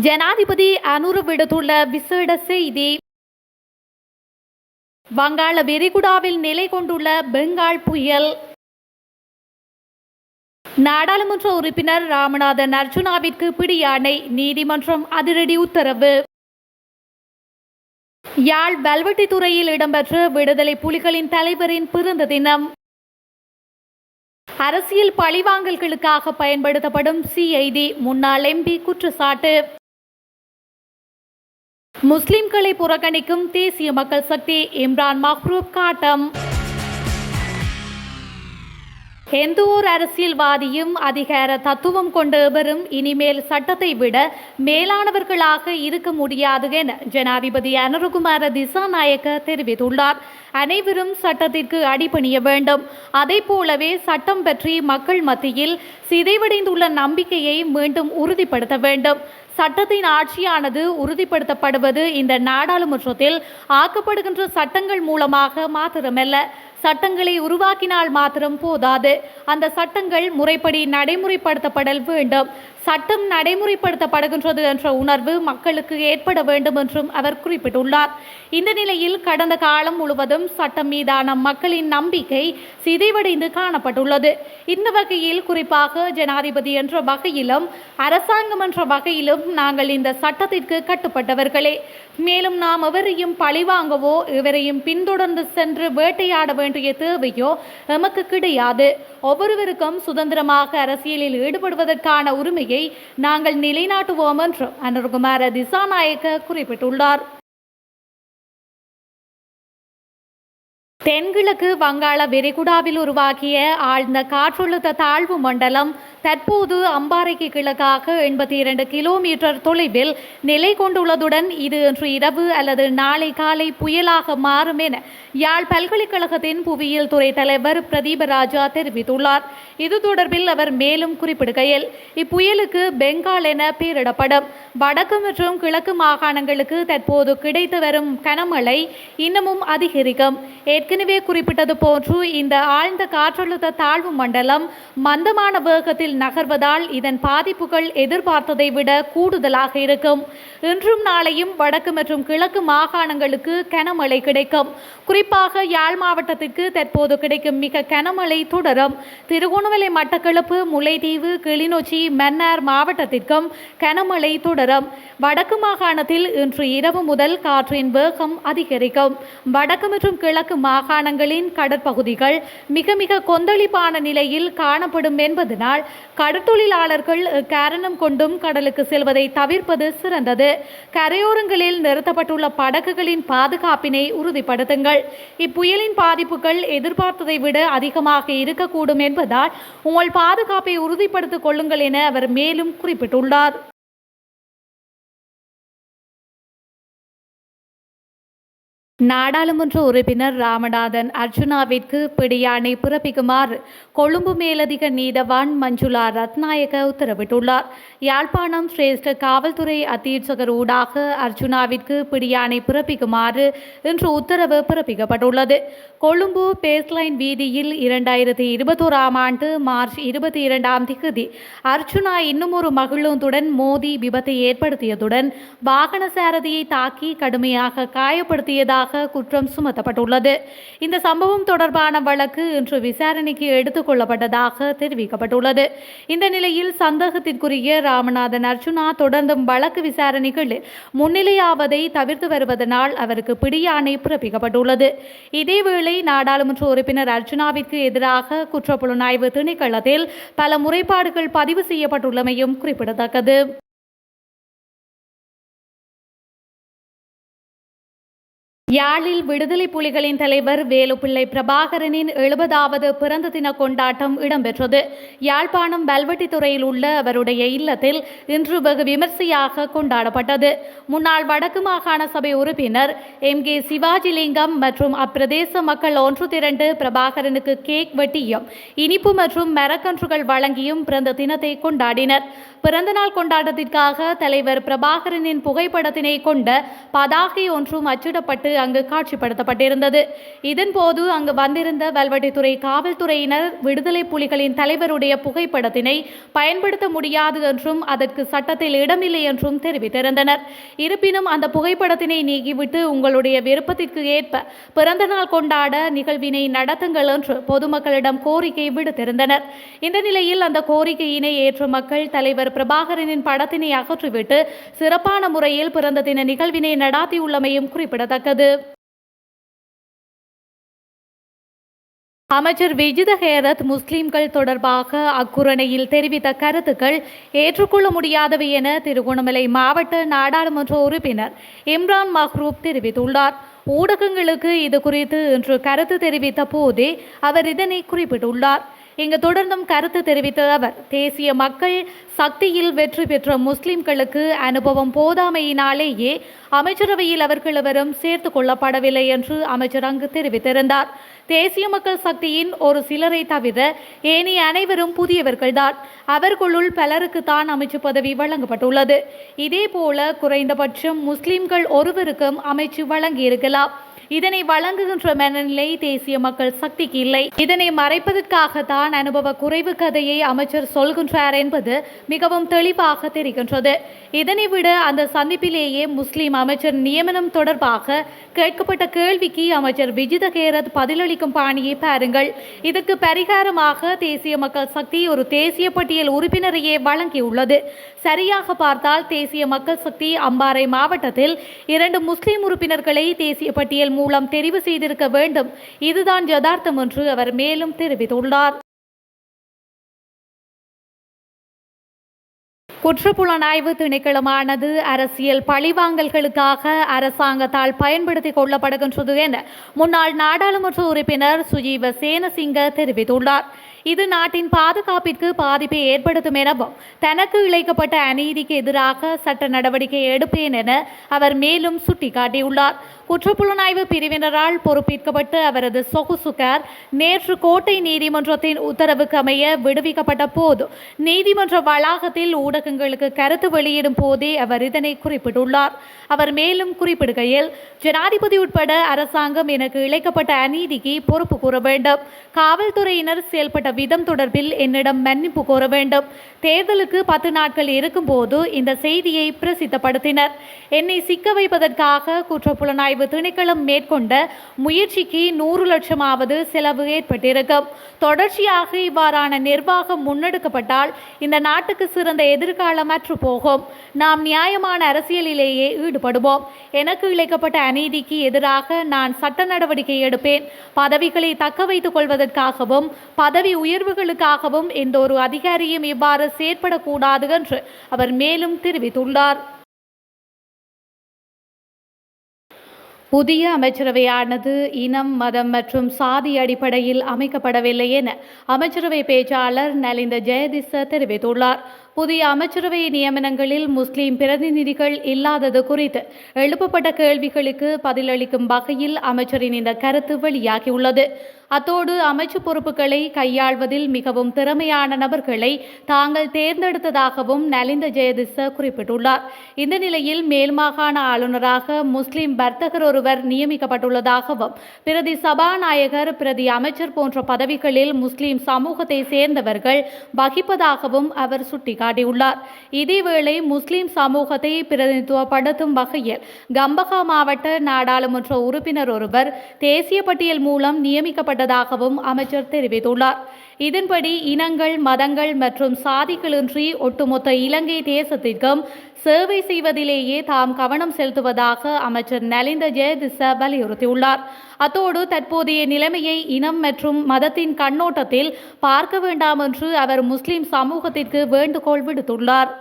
ஜனாதிபதி அனுர விடுத்துள்ள விசேட செய்தி. வங்காள விரிகுடாவில் நிலை கொண்டுள்ள பெங்கால் புயல். நாடாளுமன்ற உறுப்பினர் ராமநாதன் அர்ஜுனாவிற்கு பிடியாணை, நீதிமன்றம் அதிரடி உத்தரவு. யாழ் வல்வெட்டித்துறையில் இடம்பெற்ற விடுதலை புலிகளின் தலைவரின் பிறந்த தினம். அரசியல் பழிவாங்கல்களுக்காக பயன்படுத்தப்படும் சிஐடி, முன்னாள் எம்பி குற்றச்சாட்டு. முஸ்லிம்களை புறக்கணிக்கும் தேசிய மக்கள் சக்தி, இம்ரான் மஹ்ரூப் காட்டம். எந்த ஒரு அரசியல்வாதியும் அதிகார தத்துவம் கொண்ட எவரும் இனிமேல் சட்டத்தை விட மேலானவர்களாக இருக்க முடியாது என ஜனாதிபதி அனுரகுமார திசாநாயக்க தெரிவித்துள்ளார். அனைவரும் சட்டத்திற்கு அடிபணிய வேண்டும். அதே போலவே சட்டம் பற்றி மக்கள் மத்தியில் சிதைவடைந்துள்ள நம்பிக்கையை மீண்டும் உறுதிப்படுத்த வேண்டும். சட்டத்தின் ஆட்சியானது உறுதிப்படுத்தப்படுவது இந்த நாடாளுமன்றத்தில் ஆக்கப்படுகின்ற சட்டங்கள் மூலமாக மாத்திரமல்ல, சட்டங்களை உருவாக்கினால் மாத்திரம் போதாது, அந்த சட்டங்கள் முறைப்படி நடைமுறைப்படுத்தப்படல் வேண்டும். சட்டம் நடைமுறைப்படுத்தப்படுகின்றது என்ற உணர்வு மக்களுக்கு ஏற்பட வேண்டும் என்றும் அவர் குறிப்பிட்டுள்ளார். இந்த நிலையில் கடந்த காலம் முழுவதும் சட்டம் மீதான மக்களின் நம்பிக்கை சிதைவடைந்து காணப்பட்டுள்ளது. இந்த வகையில் குறிப்பாக ஜனாதிபதி என்ற வகையிலும் அரசாங்கம் என்ற வகையிலும் நாங்கள் இந்த சட்டத்திற்கு கட்டுப்பட்டவர்களே. மேலும் நாம் எவரையும் பழிவாங்கவோ எவரையும் பின்தொடர்ந்து சென்று வேட்டையாட வேண்டிய தேவையோ எமக்கு கிடையாது. ஒவ்வொருவருக்கும் சுதந்திரமாக அரசியலில் ஈடுபடுவதற்கான உரிமையை நாங்கள் நிலைநாட்டுவோம் என்றும் அனுரகுமார திசாநாயக்க குறிப்பிட்டுள்ளார். தென்கிழக்கு வங்காள விரிகுடாவில் உருவாக்கிய ஆழ்ந்த காற்றழுத்த தாழ்வு மண்டலம் தற்போது அம்பாறைக்கு கிழக்காக 82 கிலோமீட்டர் தொலைவில் நிலை கொண்டுள்ளதுடன் இது இன்று இரவு அல்லது நாளை காலை புயலாக மாறும் என யாழ் பல்கலைக்கழகத்தின் புவியியல் துறை தலைவர் பிரதீபராஜா தெரிவித்துள்ளார். இது தொடர்பில் அவர் மேலும் குறிப்பிடுகையில், இப்புயலுக்கு பெங்கால் என பெயரிடப்படும். வடக்கு மற்றும் கிழக்கு மாகாணங்களுக்கு தற்போது கிடைத்து வரும் கனமழை இன்னமும் அதிகரிக்கும். ஏற்கனவே குறிப்பிட்டது போன்று இந்த ஆழ்ந்த காற்றழுத்த தாழ்வு மண்டலம் மந்தமான வேகத்தில் நகர்வதால் இதன் பாதிப்புகள் எதிர்பார்த்ததை விட கூடுதலாக இருக்கும். இன்றும் நாளையும் வடக்கு மற்றும் கிழக்கு மாகாணங்களுக்கு கனமழை கிடைக்கும். குறிப்பாக யாழ் மாவட்டத்திற்கு தற்போது கிடைக்கும் மிக கனமழை தொடரும். திருகோணமலை, மட்டக்களப்பு, முல்லைத்தீவு, கிளிநொச்சி, மன்னார் மாவட்டத்திற்கும் கனமழை தொடரும். வடக்கு மாகாணத்தில் இன்று இரவு முதல் காற்றின் வேகம் அதிகரிக்கும். வடக்கு மற்றும் கிழக்கு மாகாணங்களின் கடற்பகுதிகள் மிக மிக கொந்தளிப்பான நிலையில் காணப்படும் என்பதனால் கடற்தொழிலாளர்கள் காரணம் கொண்டும் கடலுக்கு செல்வதை தவிர்ப்பது சிறந்தது. கரையோரங்களில் நிறுத்தப்பட்டுள்ள படகுகளின் பாதுகாப்பினை உறுதிப்படுத்துங்கள். இப்புயலின் பாதிப்புகள் எதிர்பார்த்ததை விட அதிகமாக இருக்கக்கூடும் என்பதால் உங்கள் பாதுகாப்பை உறுதிப்படுத்திக் கொள்ளுங்கள் என அவர் மேலும் குறிப்பிட்டுள்ளார். நாடாளுமன்ற உறுப்பினர் ராமநாதன் அர்ஜுனாவிற்கு பிடியாணை பிறப்பிக்குமாறு கொழும்பு மேலதிக நீதவான் மஞ்சுளா ரத்நாயக்க உத்தரவிட்டுள்ளார். யாழ்ப்பாணம் சிரேஷ்ட காவல்துறை அத்தீட்சகர் ஊடாக அர்ஜுனாவிற்கு பிடியாணை பிறப்பிக்குமாறு இன்று உத்தரவு பிறப்பிக்கப்பட்டுள்ளது. கொழும்பு பேஸ்லைன் வீதியில் 2021 ஆண்டு மார்ச் 22 அர்ஜுனா இன்னும் ஒரு மகிழுந்துடன் மோதி விபத்தை ஏற்படுத்தியதுடன் வாகன சாரதியை தாக்கி கடுமையாக காயப்படுத்தியதாக குற்றம் சுமத்தப்பட்டுள்ளது. இந்த சம்பவம் தொடர்பான வழக்கு இன்று விசாரணைக்கு எடுத்துக் கொள்ளப்பட்டதாக தெரிவிக்கப்பட்டுள்ளது. இந்த நிலையில் சந்தேகத்திற்குரிய ராமநாதன் அர்ஜுனா தொடர்ந்தும் வழக்கு விசாரணைகளில் முன்னிலையாவதை தவிர்த்து வருவதனால் அவருக்கு பிடியாணை பிறப்பிக்கப்பட்டுள்ளது. இதேவேளை நாடாளுமன்ற உறுப்பினர் அர்ஜுனாவிற்கு எதிராக குற்றப்புலனாய்வு திணைக்களத்தில் பல முறைப்பாடுகள் பதிவு செய்யப்பட்டுள்ளமையும் குறிப்பிடத்தக்கது. யாழில் விடுதலை புலிகளின் தலைவர் வேலுப்பிள்ளை பிரபாகரனின் 70வது பிறந்த தின கொண்டாட்டம் இடம்பெற்றது. யாழ்ப்பாணம் வல்வெட்டித்துறையில் உள்ள அவருடைய இல்லத்தில் இன்று வெகு விமர்சையாக கொண்டாடப்பட்டது. முன்னாள் வடக்கு மாகாண சபை உறுப்பினர் MK சிவாஜிலிங்கம் மற்றும் அப்பிரதேச மக்கள் ஒன்று திரண்டு பிரபாகரனுக்கு கேக் வெட்டியும் இனிப்பு மற்றும் மரக்கன்றுகள் வழங்கியும் பிறந்த தினத்தை கொண்டாடினர். பிறந்தநாள் கொண்டாட்டத்திற்காக தலைவர் பிரபாகரனின் புகைப்படத்தினை கொண்ட பதாகை ஒன்றும் அச்சிடப்பட்டு அங்கு காட்சிப்படுத்தப்பட்டிருந்தது. இதன்போது அங்கு வந்திருந்த வல்வெட்டித்துறை காவல்துறையினர் விடுதலை புலிகளின் தலைவருடைய புகைப்படத்தினை பயன்படுத்த முடியாது என்றும் அதற்கு சட்டத்தில் இடமில்லை என்றும் தெரிவித்திருந்தனர். இருப்பினும் அந்த புகைப்படத்தினை நீக்கிவிட்டு உங்களுடைய விருப்பத்திற்கு ஏற்ப பிறந்தநாள் கொண்டாட நிகழ்வினை நடத்துங்கள் என்று பொதுமக்களிடம் கோரிக்கை விடுத்திருந்தனர். இந்த நிலையில் அந்த கோரிக்கையினை ஏற்ற மக்கள் தலைவர் பிரபாகரனின் படத்தினை அகற்றிவிட்டு சிறப்பான முறையில் பிறந்த தின நிகழ்வினை நடாத்தியுள்ளமையும் குறிப்பிடத்தக்கது. அமைச்சர் விஜித ஹேரத் முஸ்லிம்கள் தொடர்பாக அக்குரணையில் தெரிவித்த கருத்துக்கள் ஏற்றுக்கொள்ள முடியாதவை என திருகோணமலை மாவட்ட நாடாளுமன்ற உறுப்பினர் இம்ரான் மஹ்ரூப் தெரிவித்துள்ளார். ஊடகங்களுக்கு இது குறித்து இன்று கருத்து தெரிவித்த போதே அவர் இதனை குறிப்பிட்டுள்ளார். இங்கு தொடர்ந்தும் கருத்து தெரிவித்த அவர், தேசிய மக்கள் சக்தியில் வெற்றி பெற்ற முஸ்லிம்களுக்கு அனுபவம் போதாமையினாலேயே அமைச்சரவையில் அவர்கள் எவரும் சேர்த்துக் கொள்ளப்படவில்லை என்று அமைச்சர் அங்கு தெரிவித்திருந்தார். தேசிய மக்கள் சக்தியின் ஒரு சிலரை தவிர ஏனைய அனைவரும் புதியவர்கள்தான். அவர்களுள் பலருக்கு தான் அமைச்சு பதவி வழங்கப்பட்டுள்ளது. இதேபோல குறைந்தபட்சம் முஸ்லிம்கள் ஒருவருக்கும் அமைச்சு வழங்கியிருக்கலாம். இதனை வழங்குகின்ற மனநிலை தேசிய மக்கள் சக்திக்கு இல்லை. இதனை மறைப்பதற்காகத்தான் அனுபவ குறைவு கதையை அமைச்சர் சொல்கின்றார் என்பது மிகவும் தெளிவாக தெரிகின்றது. இதனை விட அந்த சந்திப்பிலேயே முஸ்லிம் அமைச்சர் நியமனம் தொடர்பாக கேட்கப்பட்ட கேள்விக்கு அமைச்சர் விஜித ஹேரத் பதிலளிக்கும் பாணியை பாருங்கள். இதற்கு பரிகாரமாக தேசிய மக்கள் சக்தி ஒரு தேசிய பட்டியல் உறுப்பினரையே வழங்கியுள்ளது. சரியாக பார்த்தால் தேசிய மக்கள் சக்தி அம்பாறை மாவட்டத்தில் 2 முஸ்லிம் உறுப்பினர்களை தேசிய பட்டியல் மூலம் தெரிவு செய்திருக்க வேண்டும். இதுதான் யதார்த்தம் என்று அவர் மேலும் தெரிவித்துள்ளார். குற்றப்புலனாய்வு திணைக்களமானது அரசியல் பழிவாங்கல்களுக்காக அரசாங்கத்தால் பயன்படுத்திக் கொள்ளப்படுகின்றது என முன்னாள் நாடாளுமன்ற உறுப்பினர் சுஜீவ சேனசிங்க தெரிவித்துள்ளார். இது நாட்டின் பாதுகாப்பிற்கு பாதிப்பை ஏற்படுத்தும் எனவும் தனக்கு இழைக்கப்பட்ட அநீதிக்கு எதிராக சட்ட நடவடிக்கை எடுப்பேன் என அவர் மேலும் சுட்டிக்காட்டியுள்ளார். குற்றப்புலனாய்வு பிரிவினரால் பொறுப்பேற்கப்பட்ட அவரது சொகுசுகார் நேற்று கோட்டை நீதிமன்றத்தின் உத்தரவுக்கு அமைய விடுவிக்கப்பட்ட போது நீதிமன்ற வளாகத்தில் ஊடகங்களுக்கு கருத்து வெளியிடும் போதே அவர் இதனை குறிப்பிட்டுள்ளார். அவர் மேலும் குறிப்பிடுகையில், ஜனாதிபதி உட்பட அரசாங்கம் எனக்கு இழைக்கப்பட்ட அநீதிக்கு பொறுப்பு கூற வேண்டும். காவல்துறையினர் செயல்பட்ட விதம் தொடர்பில் என்னிடம் மன்னிப்பு கோர வேண்டும். தேர்தலுக்கு 10 நாட்கள் இருக்கும்போது இந்த செய்தியை பிரசித்தப்படுத்தினர். என்னை சிக்க வைப்பதற்காக குற்றப்புலனாய்வு திணைக்களம் மேற்கொண்ட முயற்சிக்கு 100 லட்சமாவது செலவு ஏற்பட்டிருக்கும். தொடர்ச்சியாக இவ்வாறான நிர்வாகம் முன்னெடுக்கப்பட்டால் இந்த நாட்டுக்கு சிறந்த எதிர்காலம் அற்று போகும். நாம் நியாயமான அரசியலிலேயே ஈடுபடுவோம். எனக்கு இழைக்கப்பட்ட அநீதிக்கு எதிராக நான் சட்ட நடவடிக்கை எடுப்பேன். பதவிகளை தக்க வைத்துக் கொள்வதற்காகவும் பதவி உயர்வுகளுக்காகவும் எந்த ஒரு அதிகாரியும் இவ்வாறு செயற்படக்கூடாது என்று அவர் மேலும் தெரிவித்துள்ளார். புதிய அமைச்சரவையானது இனம், மதம் மற்றும் சாதி அடிப்படையில் அமைக்கப்படவில்லை என அமைச்சரவை பேச்சாளர் நலிந்த ஜெயதிச தெரிவித்துள்ளார். புதிய அமைச்சரவை நியமனங்களில் முஸ்லிம் பிரதிநிதிகள் இல்லாதது குறித்து எழுப்பப்பட்ட கேள்விகளுக்கு பதிலளிக்கும் வகையில் அமைச்சரின் இந்த கருத்து வெளியாகியுள்ளது. அத்தோடு அமைச்சு பொறுப்புகளை கையாள்வதில் மிகவும் திறமையான நபர்களை தாங்கள் தேர்ந்தெடுத்ததாகவும் நலிந்த ஜெயதிச குறிப்பிட்டுள்ளார். இந்த நிலையில் மேல் மாகாண ஆளுநராக முஸ்லிம் வர்த்தகர் ஒருவர் நியமிக்கப்பட்டுள்ளதாகவும் பிரதி சபாநாயகர், பிரதி அமைச்சர் போன்ற பதவிகளில் முஸ்லிம் சமூகத்தை சேர்ந்தவர்கள் வகிப்பதாகவும் அவர் சுட்டிக்காட்டியுள்ளார். இதேவேளை முஸ்லிம் சமூகத்தை பிரதிநிதித்துவப்படுத்தும் வகையில் கம்பஹா மாவட்ட நாடாளுமன்ற உறுப்பினர் ஒருவர் தேசிய பட்டியல் மூலம் நியமிக்கப்பட்டதாகவும் அமைச்சர் தெரிவித்துள்ளார். இதன்படி இனங்கள், மதங்கள் மற்றும் சாதிகளின்றி ஒட்டுமொத்த இலங்கை தேசத்திற்கும் சேவை செய்வதிலேயே தாம் கவனம் செலுத்துவதாக அமைச்சர் நலிந்த ஜெயதிச வலியுறுத்தியுள்ளார். அத்தோடு தற்போதைய நிலைமையை இனம் மற்றும் மதத்தின் கண்ணோட்டத்தில் பார்க்க வேண்டாம் என்று அவர் முஸ்லிம் சமூகத்திற்கு வேண்டுகோள் விடுத்துள்ளார்.